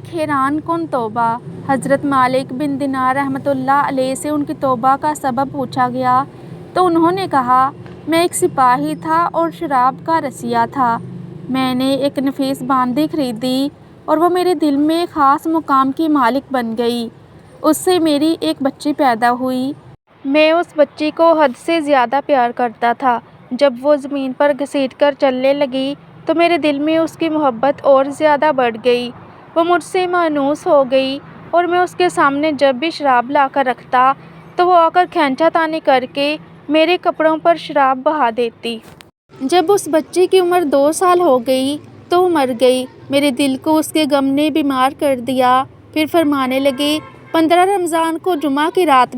ایک حیران کن توبہ۔ حضرت مالک بن دینار رحمۃ اللہ علیہ سے ان کی توبہ کا سبب پوچھا گیا تو انہوں نے کہا، میں ایک سپاہی تھا اور شراب کا رسیا تھا۔ میں نے ایک نفیس باندی خریدی اور وہ میرے دل میں ایک خاص مقام کی مالک بن گئی۔ اس سے میری ایک بچی پیدا ہوئی۔ میں اس بچی کو حد سے زیادہ پیار کرتا تھا۔ جب وہ زمین پر گھسیٹ کر چلنے لگی تو میرے دل میں اس کی محبت اور زیادہ بڑھ گئی۔ وہ مجھ سے مانوس ہو گئی اور میں اس کے سامنے جب بھی شراب لا کر رکھتا تو وہ آ کر کھینچا تانی کر کے میرے کپڑوں پر شراب بہا دیتی۔ جب اس بچی کی عمر 2 سال ہو گئی تو وہ مر گئی۔ میرے دل کو اس کے غم نے بیمار کر دیا۔ پھر فرمانے لگے، 15 رمضان کو جمعہ کی رات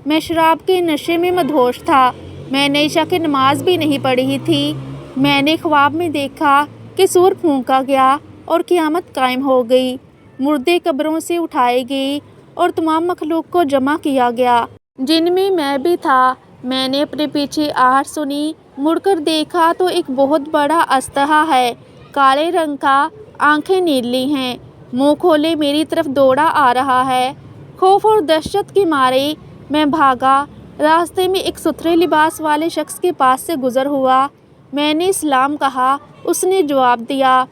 میں شراب کے نشے میں مدہوش تھا۔ میں نے عشاء کی نماز بھی نہیں پڑھی تھی۔ میں نے خواب میں دیکھا کہ سور پھونکا گیا اور قیامت قائم ہو گئی۔ مردے قبروں سے اٹھائے گئے اور تمام مخلوق کو جمع کیا گیا، جن میں بھی تھا۔ میں نے اپنے پیچھے آہٹ سنی، مڑ کر دیکھا تو ایک بہت بڑا اژدہا ہے، کالے رنگ کا، آنکھیں نیلی ہیں، منہ کھولے میری طرف دوڑا آ رہا ہے۔ خوف اور دہشت کے مارے میں بھاگا۔ راستے میں ایک ستھرے لباس والے شخص کے پاس سے گزر ہوا۔ میں نے اسلام کہا۔ اس نے جواب دیا۔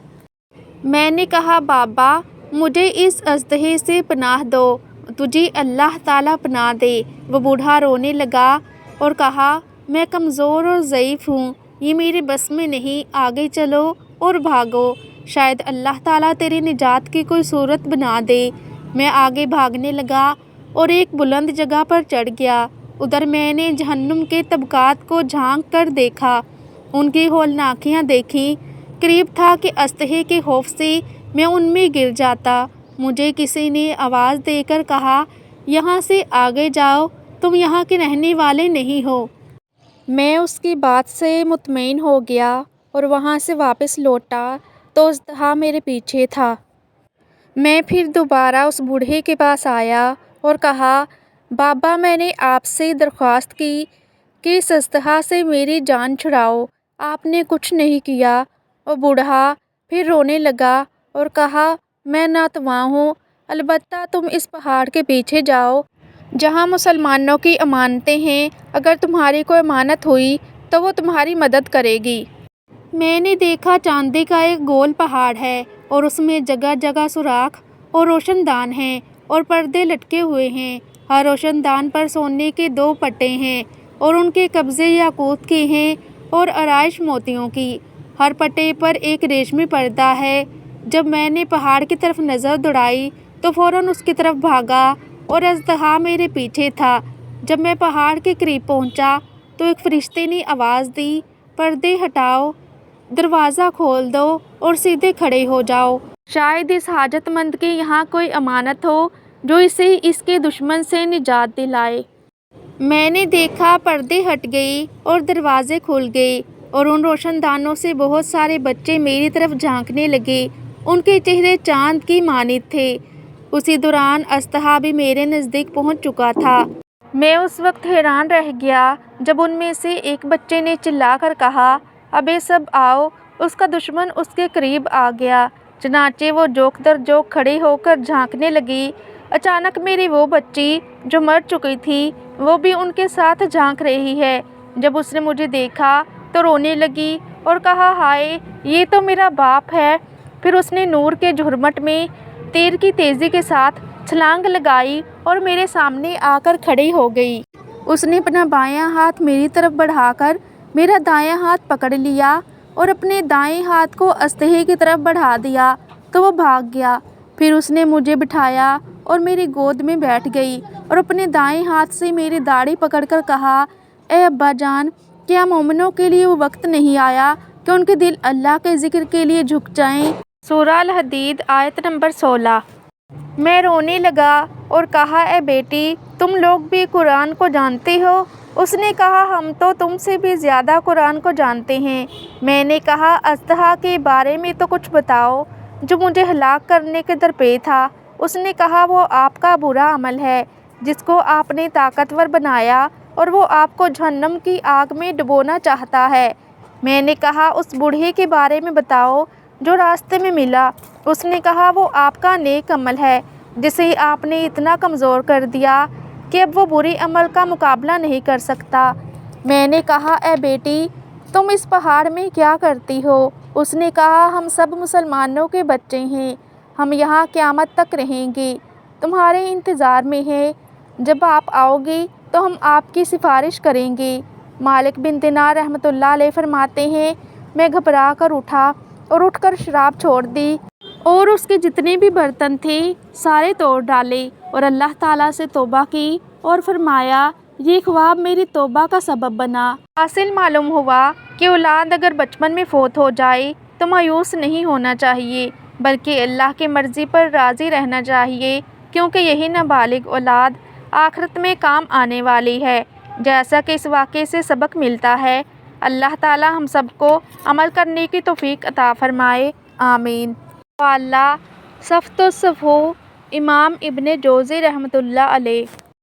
میں نے کہا، بابا مجھے اس اژدہے سے پناہ دو، تجھے اللہ تعالیٰ پناہ دے۔ وہ بوڑھا رونے لگا اور کہا، میں کمزور اور ضعیف ہوں، یہ میرے بس میں نہیں، آگے چلو اور بھاگو، شاید اللہ تعالیٰ تیری نجات کی کوئی صورت بنا دے۔ میں آگے بھاگنے لگا اور ایک بلند جگہ پر چڑھ گیا۔ ادھر میں نے جہنم کے طبقات کو جھانک کر دیکھا، ان کی ہولناکیاں دیکھیں۔ قریب تھا کہ اژدہے کے خوف سے میں ان میں گر جاتا۔ مجھے کسی نے آواز دے کر کہا، یہاں سے آگے جاؤ، تم یہاں کے رہنے والے نہیں ہو۔ میں اس کی بات سے مطمئن ہو گیا اور وہاں سے واپس لوٹا تو اژدہا میرے پیچھے تھا۔ میں پھر دوبارہ اس بوڑھے کے پاس آیا اور کہا، بابا میں نے آپ سے درخواست کی کہ اس اژدہا سے میری جان چھڑاؤ، آپ نے کچھ نہیں کیا۔ وہ بوڑھا پھر رونے لگا اور کہا، میں ناتواں ہوں، البتہ تم اس پہاڑ کے پیچھے جاؤ جہاں مسلمانوں کی امانتیں ہیں، اگر تمہاری کوئی امانت ہوئی تو وہ تمہاری مدد کرے گی۔ میں نے دیکھا چاندی کا ایک گول پہاڑ ہے اور اس میں جگہ جگہ سوراخ اور روشن دان ہیں اور پردے لٹکے ہوئے ہیں۔ ہر روشن دان پر سونے کے 2 پٹے ہیں اور ان کے قبضے یاقوت کے ہیں اور آرائش موتیوں کی۔ ہر پٹے پر ایک ریشمی پردہ ہے۔ جب میں نے پہاڑ کی طرف نظر دوڑائی تو فوراً اس کی طرف بھاگا اور اژدہا میرے پیچھے تھا۔ جب میں پہاڑ کے قریب پہنچا تو ایک فرشتے نے آواز دی، پردے ہٹاؤ، دروازہ کھول دو اور سیدھے کھڑے ہو جاؤ، شاید اس حاجت مند کی یہاں کوئی امانت ہو جو اسے اس کے دشمن سے نجات دلائے۔ میں نے دیکھا پردے ہٹ گئے اور دروازے کھل گئے اور ان روشن دانوں سے بہت سارے بچے میری طرف جھانکنے لگے، ان کے چہرے چاند کی مانند تھے۔ اسی دوران اژدہا بھی میرے نزدیک پہنچ چکا تھا۔ میں اس وقت حیران رہ گیا جب ان میں سے ایک بچے نے چلا کر کہا، ابے سب آؤ، اس کا دشمن اس کے قریب آ گیا۔ چنانچہ وہ جوک در جوک کھڑی ہو کر جھانکنے لگی۔ اچانک میری وہ بچی جو مر چکی تھی وہ بھی ان کے ساتھ جھانک رہی ہے۔ جب اس نے مجھے دیکھا تو رونے لگی اور کہا، ہائے یہ تو میرا باپ ہے۔ پھر اس نے نور کے جھرمٹ میں تیر کی تیزی کے ساتھ چھلانگ لگائی اور میرے سامنے آ کر کھڑی ہو گئی۔ اس نے اپنا بایاں ہاتھ میری طرف بڑھا کر میرا دایاں ہاتھ پکڑ لیا اور اپنے دائیں ہاتھ کو اژدہے کی طرف بڑھا دیا تو وہ بھاگ گیا۔ پھر اس نے مجھے بٹھایا اور میری گود میں بیٹھ گئی اور اپنے دائیں ہاتھ سے میری داڑھی پکڑ کر کہا، اے ابا جان، کیا مومنوں کے لیے وہ وقت نہیں آیا کہ ان کے دل اللہ کے ذکر کے لیے جھک جائیں؟ سورہ الحدید آیت نمبر 16۔ میں رونے لگا اور کہا، اے بیٹی، تم لوگ بھی قرآن کو جانتے ہو؟ اس نے کہا، ہم تو تم سے بھی زیادہ قرآن کو جانتے ہیں۔ میں نے کہا، اژدہا کے بارے میں تو کچھ بتاؤ جو مجھے ہلاک کرنے کے درپے تھا۔ اس نے کہا، وہ آپ کا برا عمل ہے جس کو آپ نے طاقتور بنایا اور وہ آپ کو جہنم کی آگ میں ڈبونا چاہتا ہے۔ میں نے کہا، اس بوڑھے کے بارے میں بتاؤ جو راستے میں ملا۔ اس نے کہا وہ آپ کا نیک عمل ہے جسے آپ نے اتنا کمزور کر دیا کہ اب وہ برے عمل کا مقابلہ نہیں کر سکتا۔ میں نے کہا اے بیٹی تم اس پہاڑ میں کیا کرتی ہو؟ اس نے کہا ہم سب مسلمانوں کے بچے ہیں، ہم یہاں قیامت تک رہیں گے، تمہارے انتظار میں ہیں، جب آپ آؤ گی تو ہم آپ کی سفارش کریں گے۔ مالک بن دینار رحمۃ اللہ علیہ فرماتے ہیں میں گھبرا کر اٹھا اور اٹھ کر شراب چھوڑ دی اور اس کے جتنے بھی برتن تھے سارے توڑ ڈالے اور اللہ تعالیٰ سے توبہ کی اور فرمایا یہ خواب میری توبہ کا سبب بنا۔ حاصل معلوم ہوا کہ اولاد اگر بچپن میں فوت ہو جائے تو مایوس نہیں ہونا چاہیے بلکہ اللہ کی مرضی پر راضی رہنا چاہیے، کیونکہ یہی نابالغ اولاد آخرت میں کام آنے والی ہے، جیسا کہ اس واقعے سے سبق ملتا ہے۔ اللہ تعالیٰ ہم سب کو عمل کرنے کی توفیق عطا فرمائے، آمین۔ حوالہ صفۃ الصفوح امام ابن جوزی رحمۃ اللہ علیہ۔